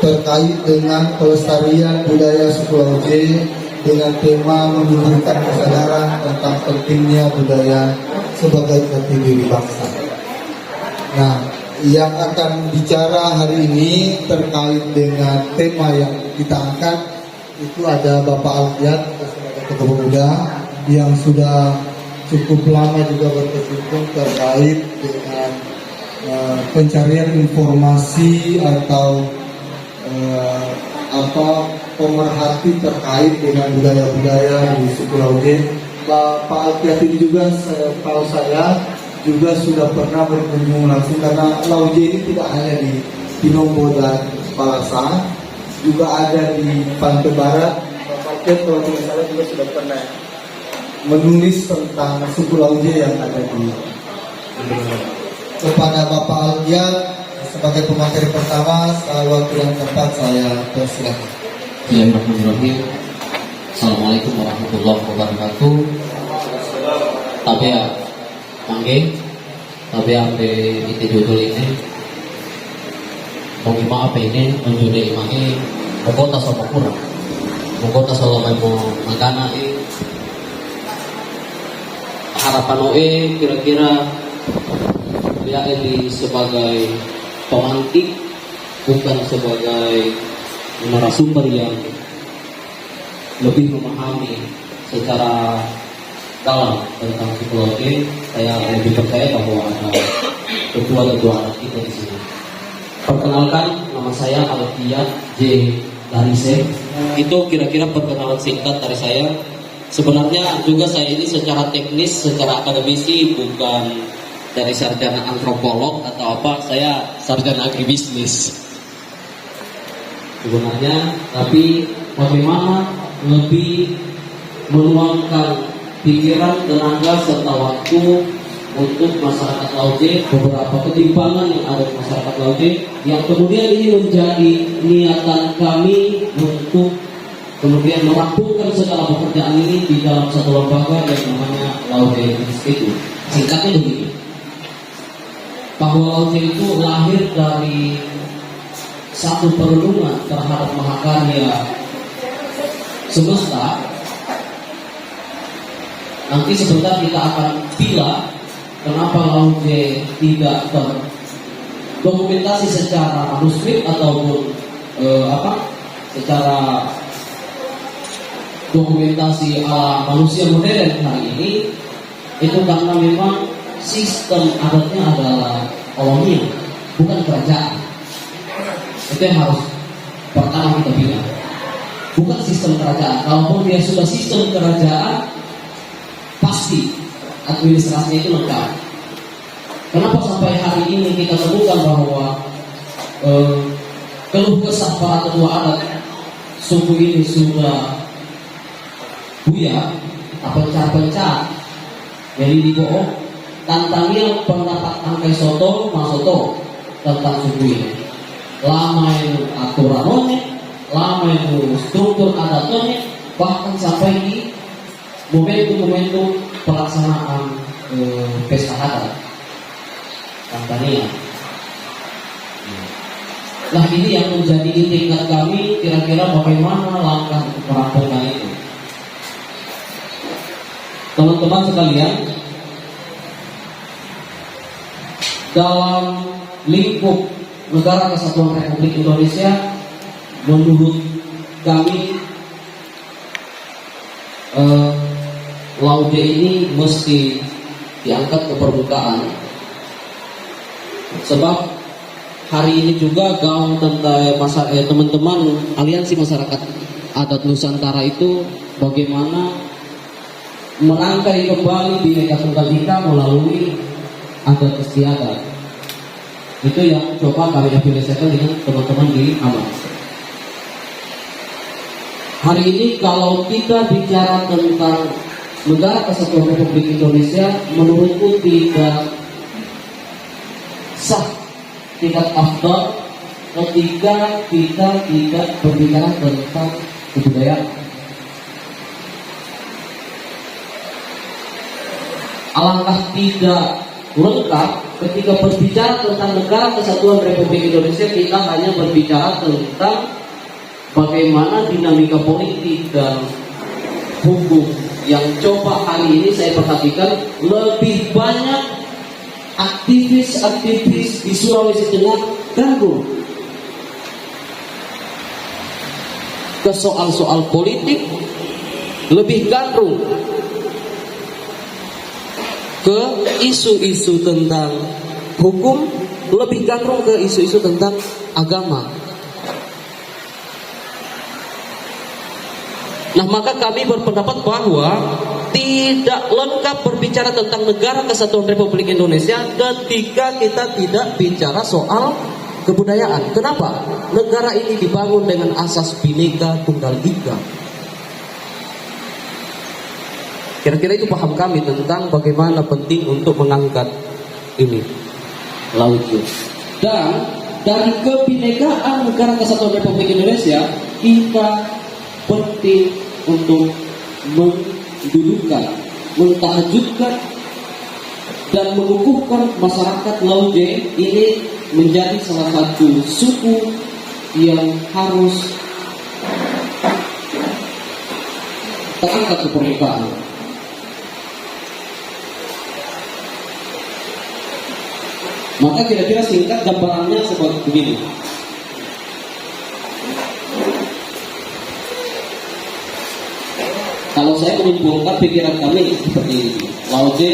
terkait dengan pelestarian budaya suku Laude dengan tema menumbuhkan kesadaran tentang pentingnya budaya sebagai jati diri bangsa. Nah, yang akan bicara hari ini terkait dengan tema yang kita angkat itu ada Bapak Alfian sebagai Ketua Pemuda yang sudah cukup lama juga berkecimpung terkait dengan pencarian informasi atau pemerhati terkait dengan budaya-budaya di suku Laude. Pak Alfian ini juga setahu saya juga sudah pernah berkunjung langsung, karena Laude ini tidak hanya di Pinombo dan Palasa, juga ada di Pantai Barat. Pak Alfian kalau tidak salah juga sudah pernah menulis tentang suku Laude yang ada di kepada Bapak Alfian sebagai pemateri pertama, waktu yang tepat saya persilakan. Bismillahirrahmanirrahim. Assalamualaikum warahmatullahi wabarakatuh. Tapi ya, ambil itu judul ini. Mau maaf ini menjadi imagi pokoknya sama kurang. Pokoknya sama mau magana harapan OE kira-kira dia ini sebagai pemantik, bukan sebagai narasumber yang lebih memahami secara dalam tentang suku Laude. Saya lebih percaya bahwa ada ketua-ketua anak kita di sini. Perkenalkan, nama saya Alfian J. Darise. Itu kira-kira perkenalan singkat dari saya. Sebenarnya juga saya ini secara teknis, secara akademisi bukan dari sarjana antropolog atau apa, saya sarjana agribisnis sebenarnya, tapi bagaimana lebih meluangkan pikiran, tenaga, serta waktu untuk masyarakat Laude, beberapa ketimpangan yang ada di masyarakat Laude, yang kemudian ini menjadi niatan kami untuk kemudian merampungkan segala pekerjaan ini di dalam satu lembaga yang namanya Laude Institute. Singkatnya begini, bahwa Laude itu lahir dari satu perenungan terhadap mahakarya semesta. Nanti sebentar kita akan bilang kenapa Laude tidak terdokumentasi secara manuskrip ataupun secara dokumentasi ala manusia modern hari ini. Itu karena memang sistem adatnya adalah kolonial, bukan kerajaan. Itu yang harus pertama kita bilang, bukan sistem kerajaan. Kalaupun dia sudah sistem kerajaan, pasti administrasinya itu lengkap. Kenapa sampai hari ini kita temukan bahwa keluh kesah para ketua adat suku ini sudah buyar, pencar-pencar, jadi dibohong. Tantangnya pendapat angkai soto, masoto tentang suku ini. Lama itu aturannya, lama itu struktur adatnya, bahkan sampai di momentum-momentum pelaksanaan pesta adat Tanzania. Nah, ini yang menjadi tingkat kami, kira-kira bagaimana langkah untuk merampungkan itu. Teman-teman sekalian, dalam lingkup Negara Kesatuan Republik Indonesia, menurut kami Laude ini mesti diangkat ke permukaan, sebab hari ini juga gaung tentang teman-teman Aliansi Masyarakat Adat Nusantara itu bagaimana merangkai kembali Bhinneka Tunggal Ika melalui adat istiadat. Itu yang coba kami afiliasikan dengan teman-teman di AMAN. Hari ini kalau kita bicara tentang Negara Kesatuan Republik Indonesia, menurutku tidak sah, tidak afdal ketika kita tidak berbicara tentang kebudayaan. Alangkah tidak lengkap ketika berbicara tentang Negara Kesatuan Republik Indonesia. Kita hanya berbicara tentang bagaimana dinamika politik dan hukum yang coba hari ini saya perhatikan lebih banyak aktivis-aktivis di Sulawesi Tengah ganggu ke soal-soal politik, lebih gandrung ke isu-isu tentang hukum, lebih gandrung ke isu-isu tentang agama. Nah, maka kami berpendapat bahwa tidak lengkap berbicara tentang Negara Kesatuan Republik Indonesia ketika kita tidak bicara soal kebudayaan. Kenapa? Negara ini dibangun dengan asas Bhinneka Tunggal Ika. Kira-kira itu paham kami tentang bagaimana penting untuk mengangkat ini, Laujo. Dan dari kebinekaan Negara Kesatuan Republik Indonesia, kita penting untuk mendudukan, mentahajudkan dan mengukuhkan masyarakat Lauje ini menjadi salah satu suku yang harus terangkat ke permukaan. Maka kira-kira singkat gambarannya seperti begini. Kalau saya menyimpulkan pikiran kami seperti ini, Lauje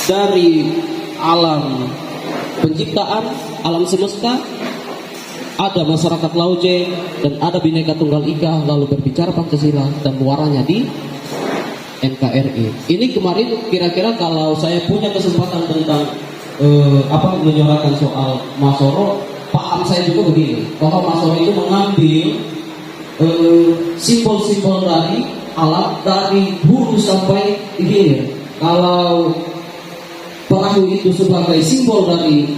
dari alam penciptaan, alam semesta, ada masyarakat Lauje dan ada Bhinneka Tunggal Ika, lalu berbicara Pancasila dan muaranya di NKRI. Ini kemarin kira-kira kalau saya punya kesempatan tentang menyuarakan soal Masoro, paham saya juga begini, bahwa Masoro itu mengambil simbol-simbol dari alam dari hulu sampai hilir. Kalau perahu itu sebagai simbol dari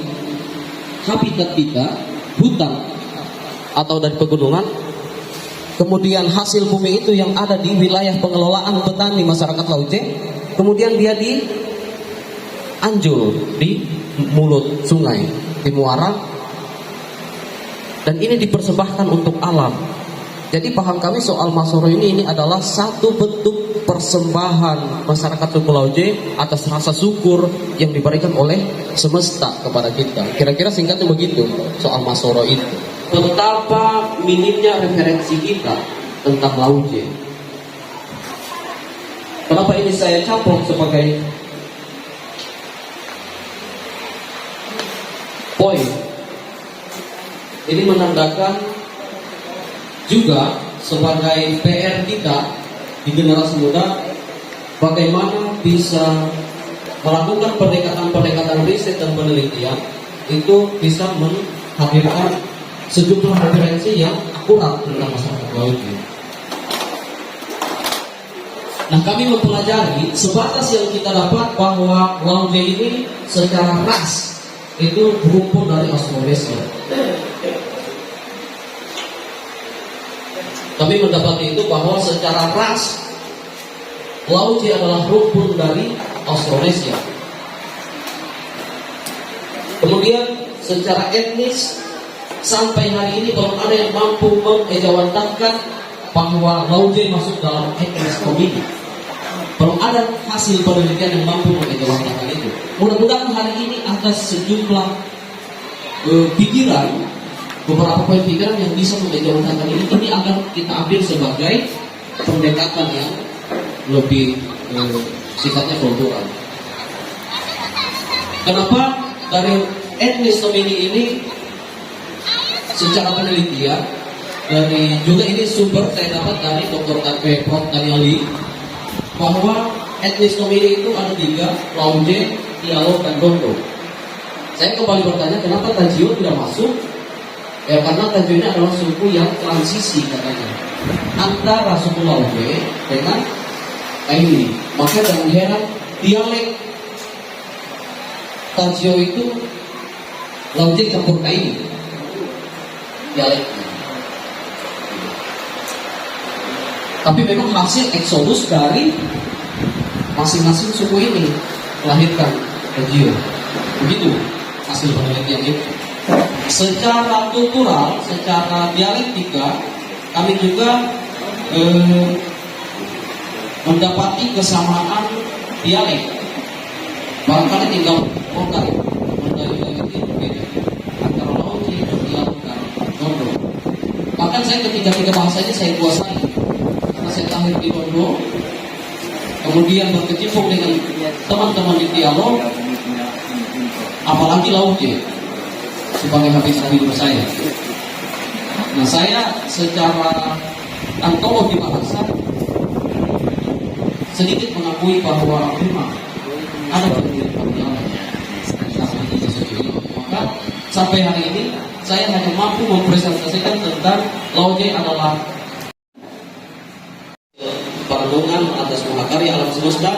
habitat kita, hutan atau dari pegunungan, kemudian hasil bumi itu yang ada di wilayah pengelolaan petani masyarakat Lauje, kemudian dia dianjur di mulut sungai, di muara, dan ini dipersembahkan untuk alam. Jadi paham kami soal Masoro ini adalah satu bentuk persembahan masyarakat suku Lauje atas rasa syukur yang diberikan oleh semesta kepada kita. Kira-kira singkatnya begitu soal Masoro itu. Betapa minimnya referensi kita tentang Lauje. Kenapa ini saya campur sebagai poin? Ini menandakan juga sebagai PR kita di generasi muda, bagaimana bisa melakukan pendekatan riset dan penelitian itu bisa menghadirkan sejumlah referensi yang akurat tentang masyarakat Lauje. Nah, kami mempelajari sebatas yang kita dapat bahwa Lauje ini secara ras itu berumpun dari Austronesia. Kami mendapati itu bahwa secara ras Lauje adalah rumpun dari Austronesia. Kemudian secara etnis sampai hari ini belum ada yang mampu mengejawantahkan bahwa Lauje masuk dalam etnis Tomini. Belum ada hasil penelitian yang mampu mengejawantahkan itu. Mudah-mudahan hari ini ada sejumlah pikiran, beberapa poin pikiran yang bisa mengejawantahkan ini akan kita ambil sebagai pendekatan yang lebih sifatnya kultural. Kenapa dari etnis Tomini ini secara penelitian dari juga ini sumber saya dapat dari Dr. Prof. Danieli, bahwa etnis Tomini itu ada 3, Lauje, Tialo, dan Dondo. Saya kembali bertanya kenapa Tajio tidak masuk? Ya karena Tajio ini adalah suku yang transisi katanya antara suku Lauje dengan Kaini. Maka jangan heran dialek Tajio itu Lauje campur Kaini dialeknya. Tapi memang hasil eksodus dari masing-masing suku ini melahirkan Kecil. Begitu hasil penelitian itu. Secara kultural, secara dialektika, kami juga mendapati kesamaan dialek. Barangkali tinggal program dari dialektik berbeda antara Laoji, Dialek, dan Tondo. Bahkan saya ketiga bahasa ini saya kuasai karena saya lahir di Tondo, kemudian berkecimpung dengan teman-teman di dialog, apalagi Laoji sebagai habis hidup saya. Nah, saya secara antologi bahasa sedikit mengakui bahwa memang ada perbedaan dialek. Maka sampai hari ini saya hanya mampu mempresentasikan tentang Laoji adalah perenungan atas mahakarya alam semesta,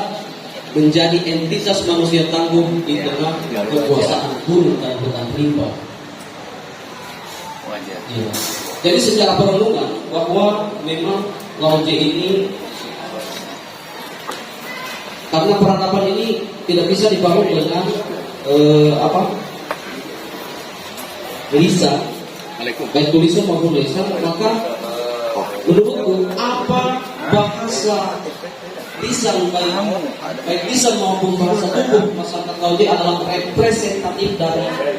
menjadi entitas manusia tangguh di tengah kekuasaan gunung dan hutan rimba. Ya. Jadi secara perenungan bahwa memang Laoji ini, karena peradaban ini tidak bisa dibangun dengan lisan, baik tulisan maupun lisan, maka menurutku apa bahasa lisan baik lisan maupun bahasa tubuh masyarakat Laoji adalah representatif dari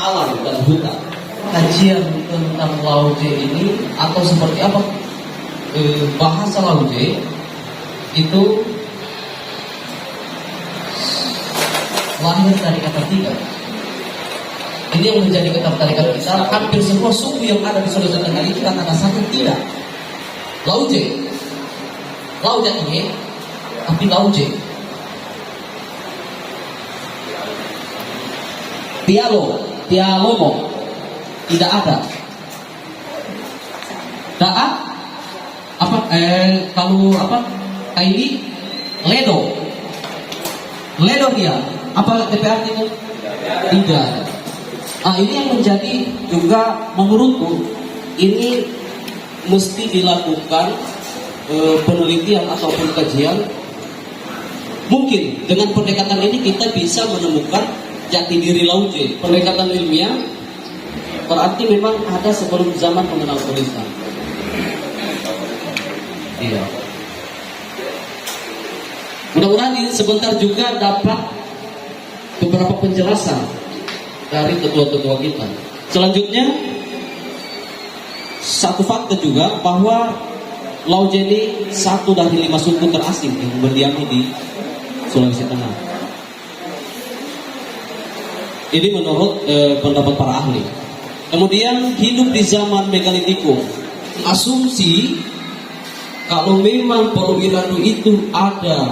alam dan hutan. Kajian tentang Laoji ini atau seperti apa bahasa Laoji itu lahir dari kata tiga. Ini yang menjadi ketertarikan kita. Hampir semua suku yang ada di Sulawesi Tengah itu kan ada satu tidak. Laoji ini, tapi Laoji. Tialomo tidak ada. Daat Kaili Ledo dia. Apa TPR itu? Tidak. Nah, ini yang menjadi juga menurutku ini mesti dilakukan penelitian ataupun kajian. Mungkin dengan pendekatan ini kita bisa menemukan jati diri Laoji. Pendekatan ilmiah berarti memang ada sebelum zaman mengenal tulisan. Iya. Mudah-mudahan ini sebentar juga dapat beberapa penjelasan dari tetua-tetua kita. Selanjutnya, satu fakta juga bahwa Laoji ini satu dari 5 suku terasing yang berdiami di Sulawesi Tengah. Ini menurut pendapat para ahli. Kemudian hidup di zaman megalitikum. Asumsi kalau memang Pulau Iradu itu ada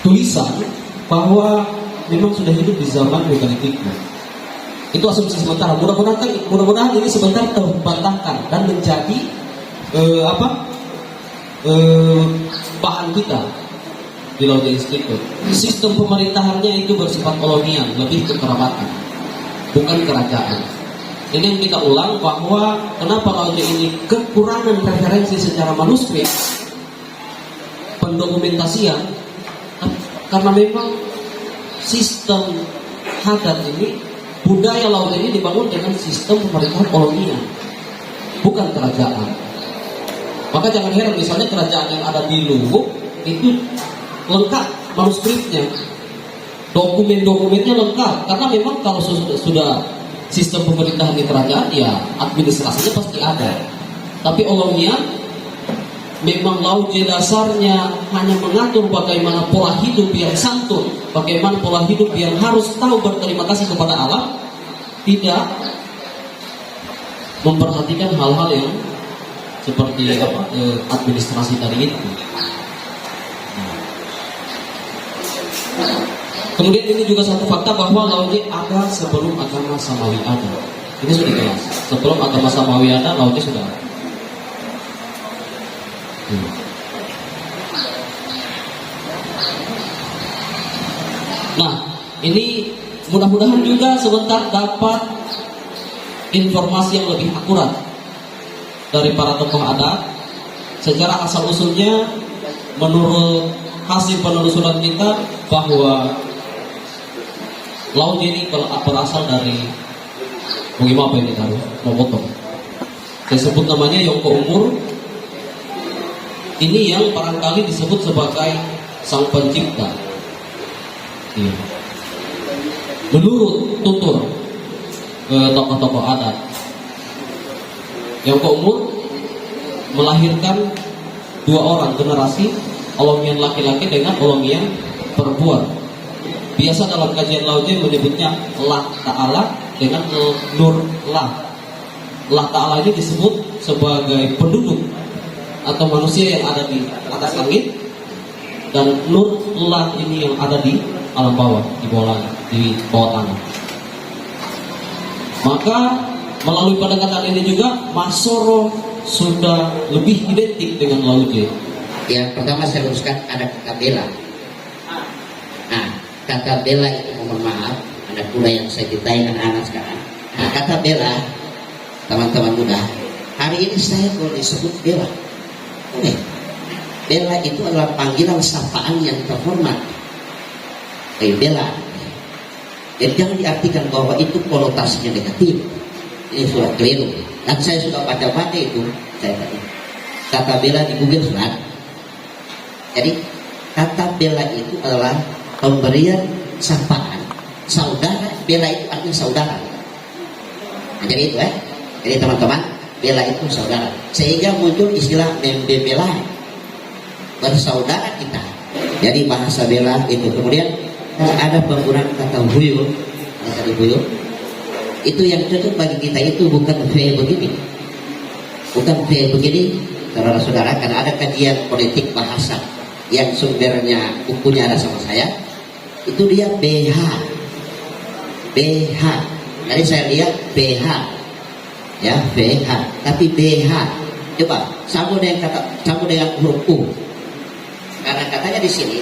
tulisan bahwa memang sudah hidup di zaman megalitikum. Itu asumsi sementara. Mudah-mudahan ini sebentar terbantahkan dan menjadi bahan kita di Laoji Institute. Sistem pemerintahannya itu bersifat kolonial, lebih ke kerabatan, bukan kerajaan. Ini yang kita ulang bahwa kenapa Laoji ini kekurangan referensi secara manuskrip, pendokumentasian, karena memang sistem adat ini, budaya Laoji ini dibangun dengan sistem pemerintahan kolonial, bukan kerajaan. Maka jangan heran misalnya kerajaan yang ada di Luwuk itu lengkap manuskripnya, dokumen-dokumennya lengkap, karena memang kalau sudah sistem pemerintahan di kerajaan ya administrasinya pasti ada. Tapi Olomian memang Laoji dasarnya hanya mengatur bagaimana pola hidup yang santun, bagaimana pola hidup yang harus tahu berterima kasih kepada alam, tidak memperhatikan hal-hal yang seperti administrasi tadi itu. Kemudian ini juga satu fakta bahwa Laoji ada sebelum agama Samawi ada. Ini sudah jelas. Sebelum agama Samawi ada, Laoji sudah ada. Nah, ini mudah-mudahan juga sebentar dapat informasi yang lebih akurat dari para tokoh adat. Secara asal usulnya, menurut hasil penelusuran kita, bahwa Laut ini berasal dari bagaimana ini taruh mau potong. Saya sebut namanya Yongko Umur. Ini yang barangkali disebut sebagai sang pencipta. Iya. Menurut tutur tokoh-tokoh adat, Yongko Umur melahirkan 2 orang generasi, Olomian laki-laki dengan Olomian perempuan. Biasa dalam kajian Lauje menyebutnya Allah Ta'ala dengan Nur Allah. Allah Ta'ala ini disebut sebagai penduduk atau manusia yang ada di atas langit, dan Nur Allah ini yang ada di alam bawah, di bawah tanah. Maka melalui pendekatan ini juga Masoro sudah lebih identik dengan Lauje. Yang pertama saya luruskan ada kata bela. Nah, kata bela itu, mohon maaf, anak muda yang saya cintai, anak-anak sekarang. Nah, kata bela, teman-teman muda, hari ini saya boleh disebut bela. Oke. Bela itu adalah panggilan sapaan yang terhormat. Bela. Dan jangan diartikan bahwa itu konotasinya negatif. Ini sudah keliru. Dan saya sudah baca-baca itu. Kata bela di Google sudah. Jadi kata bela itu adalah pemberian sapaan. Saudara, bela itu artinya saudara. Nah, jadi itu Jadi teman-teman, bela itu saudara. Sehingga muncul istilah membela, bersaudara kita. Jadi bahasa bela itu. Kemudian ada penggunaan kata huyur. Kata huyur itu yang cocok bagi kita itu bukan V begini. Bukan V begini, saudara-saudara, karena ada kajian politik bahasa yang sumbernya bukunya ada sama saya. Itu dia BH. BH. Jadi saya lihat BH. Ya, BH. Tapi BH. Coba sambung dengan huruf U. Karena katanya di sini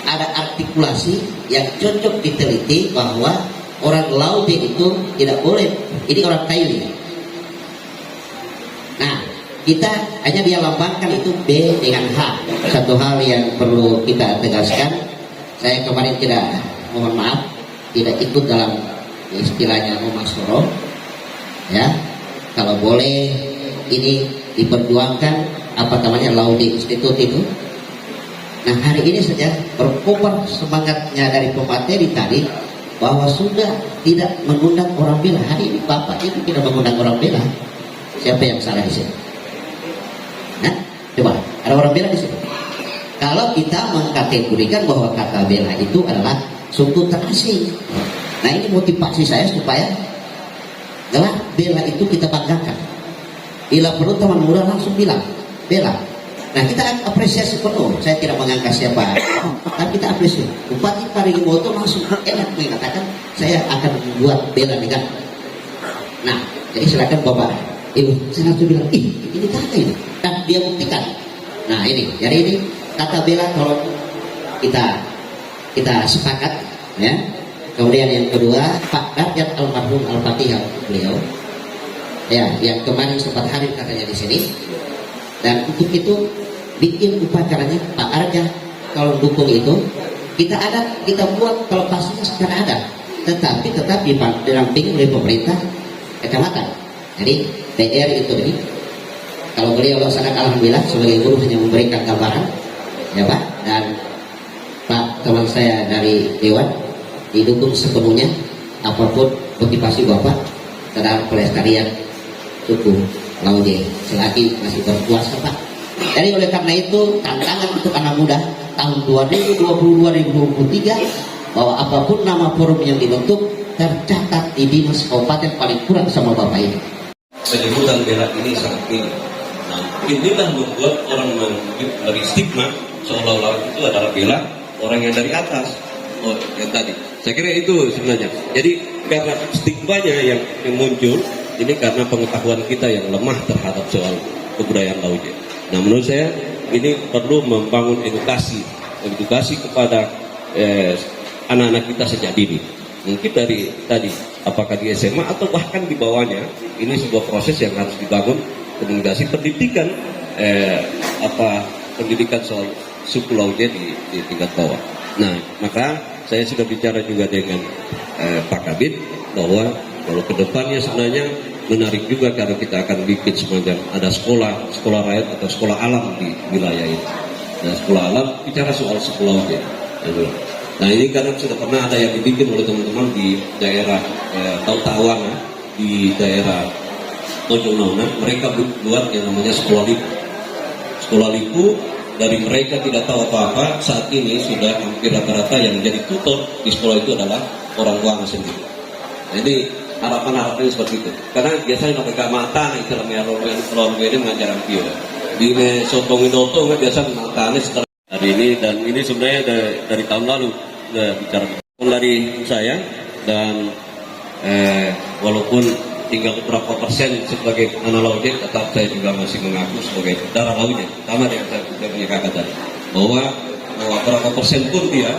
ada artikulasi yang cocok diteliti bahwa orang Laute itu tidak boleh. Ini orang Kaili. Nah, kita hanya dia lambangkan itu B dengan H. Satu hal yang perlu kita tegaskan, saya kemarin mohon maaf, tidak ikut dalam istilahnya Masoro. Ya, kalau boleh ini diperjuangkan apa namanya Laude Institute itu. Nah, hari ini saja berkobar semangatnya dari pemateri tadi bahwa sudah tidak mengundang orang bela. Hari ini Bapak itu tidak mengundang orang bela. Siapa yang salah di sini? Nah, coba ada orang bela di sini. Kalau kita mengkategorikan bahwa kata bela itu adalah suku terasing. Nah, ini motivasi saya supaya gelar bela itu kita banggakan. Bila perlu teman muda langsung bilang bela. Nah, kita apresiasi penuh. Saya tidak mengangkat siapa, tapi kita apresiasi. Bupati Parigimoto langsung enak mengatakan saya akan membuat bela negara. Nah, jadi silakan Bapak Ibu, saya langsung bilang, ini kata ini. Dan dia buktikan. Nah, ini, jadi ini kata bela kalau kita sepakat, ya. Kemudian yang kedua, Pak Darjat almarhum Al-Fatihah beliau, ya, yang kemarin sempat hadir katanya di sini. Dan untuk itu bikin upacaranya Pak Arja kalau dukung itu kita buat kalau pastinya secara ada, tetapi tetap diramping oleh pemerintah kecamatan. Jadi PR itu ini kalau beliau sangat alhamdulillah sebagai guru hanya memberikan gambaran, ya Pak, dan Pak teman saya dari Dewan didukung sepenuhnya apapun motivasi Bapak terhadap pelestarian suku Laude selagi masih berkuasa Pak. Jadi oleh karena itu tantangan untuk anak muda tahun 2020-2023 bahwa apapun nama forum yang dibentuk tercatat di dinas kabupaten paling kurang sama Bapak ini. Penyebutan bela ini sangat tinggi. Nah, inilah membuat orang memberi stigma seolah-olah itu adalah bela orang yang dari atas. Oh, yang tadi. Saya kira itu sebenarnya. Jadi karena stigmanya yang muncul ini karena pengetahuan kita yang lemah terhadap soal kebudayaan Lauje. Nah, menurut saya ini perlu membangun edukasi kepada anak-anak kita sejak dini. Mungkin dari tadi, apakah di SMA atau bahkan di bawahnya, ini sebuah proses yang harus dibangun komunikasi pendidikan pendidikan soal suku Lauje di tingkat bawah. Nah, maka saya sudah bicara juga dengan Pak Kabid bahwa kalau kedepannya sebenarnya menarik juga kalau kita akan bikin semacam ada sekolah rakyat atau sekolah alam di wilayah ini. Nah, sekolah alam bicara soal sekolah aja. Nah, ini kadang sudah pernah ada yang dibikin oleh teman-teman di daerah Tautawana, di daerah Tojonauna, mereka buat yang namanya sekolah lipu. Sekolah lipu dari mereka tidak tahu apa-apa, saat ini sudah hampir rata-rata yang menjadi tutor di sekolah itu adalah orang tuanya sendiri. Jadi harapan-harapan seperti itu. Karena biasanya mereka mata istilahnya orang ini mengajar ampio. Di sotong Inoto biasa matanya setelah hari ini, dan ini sebenarnya dari tahun lalu bicara dari saya, dan walaupun tinggal berapa persen sebagai anak lautnya, tetap saya juga masih mengaku sebagai darah lautnya. Sama dengan saya punya kakak tadi, bahwa berapa persen pun dia,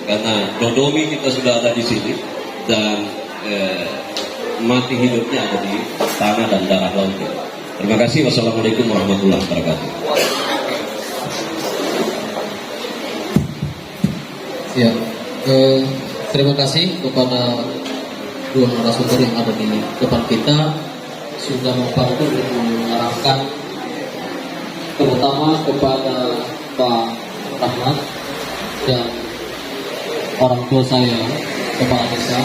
karena dodomi kita sudah ada di sini, dan mati hidupnya ada di tanah dan darah lautnya. Terima kasih. Wassalamualaikum warahmatullahi wabarakatuh. Ya, terima kasih kepada dua narasumber yang ada di depan kita, sudah membantu mengarahkan, terutama kepada Pak Rahmat dan orang tua saya, kepala desa.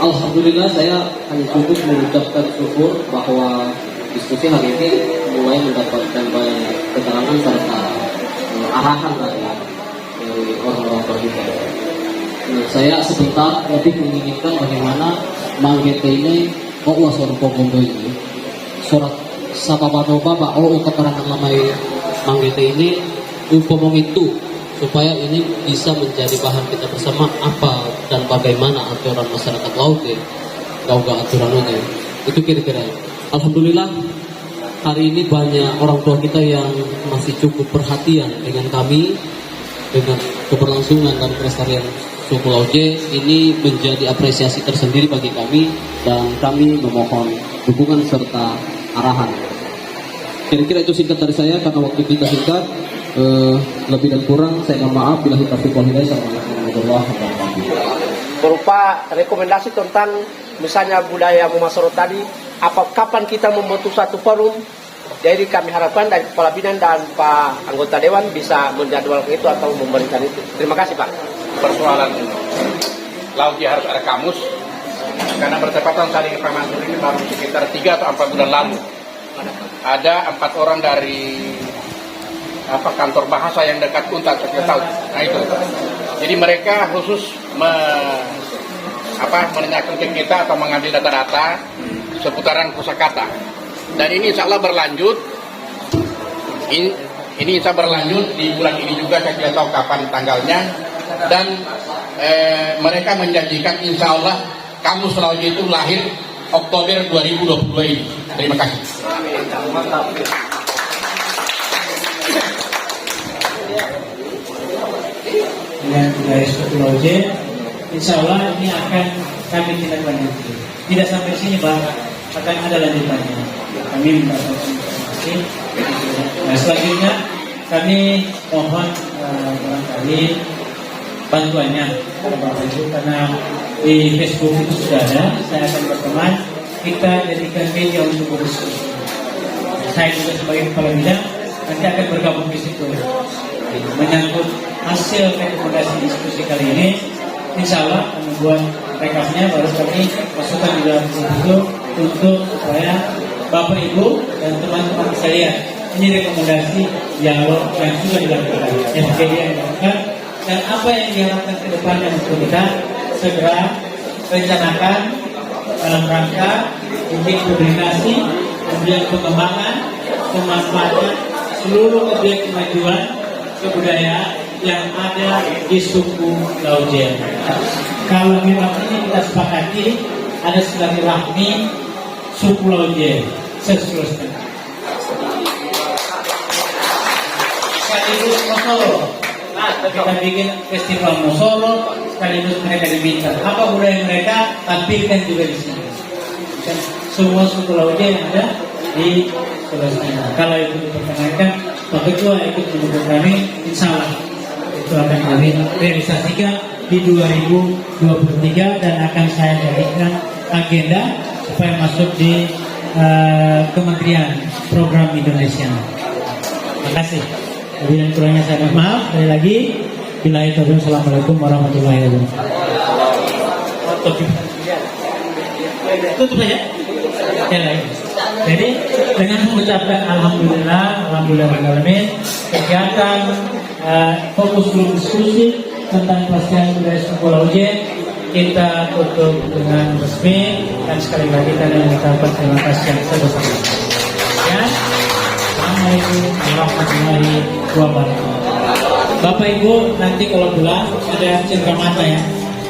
Alhamdulillah, saya hanya cukup mengucapkan syukur bahwa diskusi hari ini mulai mendapatkan banyak keterangan serta arahan dari orang-orang terlibat. Nah, saya sebentar lebih menginginkan bagaimana Manggete ini surat pogombo ini surat Sababano Baba keterangan lamai Manggete ini umpamong itu, supaya ini bisa menjadi bahan kita bersama apa dan bagaimana aturan masyarakat laut ya, gauga aturannya itu kira-kira. Alhamdulillah hari ini banyak orang tua kita yang masih cukup perhatian dengan kami, dengan keberlangsungan dan pelestarian suku Lauke. Ini menjadi apresiasi tersendiri bagi kami, dan kami memohon dukungan serta arahan. Kira-kira itu singkat dari saya karena waktu kita singkat. Lebih dan kurang saya mohon maaf. Bila kita Assalamualaikum warahmatullahi wabarakatuh. Berupa rekomendasi tentang misalnya budaya Mumasoro tadi, kapan kita membentuk satu forum. Jadi kami harapkan dari Kepala Binan dan Pak Anggota Dewan bisa menjadwalkan itu atau memberikan itu. Terima kasih Pak. Persoalan laut ya harus ada kamus, karena bertepatan tadi Pak Mansur ini baru sekitar 3 atau 4 bulan lalu ada 4 orang dari kantor bahasa yang dekat Untat, saya tahu. Nah itu. Jadi mereka khusus menanyakan ke kita atau mengambil data-data seputaran kosakata. Dan ini insya Allah berlanjut. Ini insya Allah berlanjut di bulan ini juga, saya tidak tahu kapan tanggalnya. Dan mereka menjanjikan insya Allah Kamus Lauke itu lahir Oktober 2022 ini. Terima kasih. Dengan budaya suku Lauke, insya Allah ini akan kami tindak lanjuti. Tidak sampai sini Bang, akan ada lanjutannya. Kami mendapatkan informasi. Nah, selanjutnya kami mohon barangkali bantuannya Bapak Ibu, karena di Facebook itu sudah ada. Saya akan berteman, kita jadikan media untuk berdiskusi. Saya juga sebagai kepala bidang nanti akan bergabung di situ. Menyangkut hasil rekomendasi diskusi kali ini, insya Allah membuat rekapnya baru kami masukkan di dalam itu untuk supaya Bapak Ibu dan teman-teman bisa lihat ini rekomendasi dialog yang sudah dilakukan, yang dilakukan, dan apa yang diharapkan ke depannya untuk kita segera rencanakan dalam rangka untuk publikasi, kemudian pengembangan, pemanfaatan seluruh objek kemajuan kebudayaan yang ada di suku Lauke. Kalau memang ini kita sepakati ada silaturahmi suku Lauke seterusnya. Sekaligus Mosoro, kita bikin festival Mosoro, sekaligus mereka diminta apa budaya mereka tampilkan juga di sini. Dan semua suku Lauke yang ada di Sulawesi. Kalau itu diperkenankan, Pak Ketua ikut mendukung kami, insya Allah itu itu akan kami realisasikan di 2023 dan akan saya jadikan agenda supaya masuk di Kementerian Program Indonesia. Terima kasih. Lebih dan kurangnya saya mohon maaf. Sekali lagi, billahi taufiq. Assalamualaikum warahmatullahi wabarakatuh. Tutup saja. Ya, baik. Jadi dengan mengucapkan alhamdulillah kegiatan fokus grup diskusi tentang pelestarian budaya suku Pulau J kita tutup dengan resmi dan sekali lagi kami mengucapkan terima kasih yang sebesar-besarnya. Ya. Assalamualaikum warahmatullahi wabarakatuh. Bapak Ibu, nanti kalau pulang ada cendera mata ya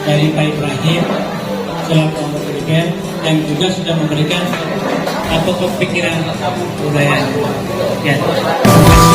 dari Pak Ibrahim selaku anggota DPR yang juga sudah memberikan pokok pikiran budaya. Ya. Terima kasih.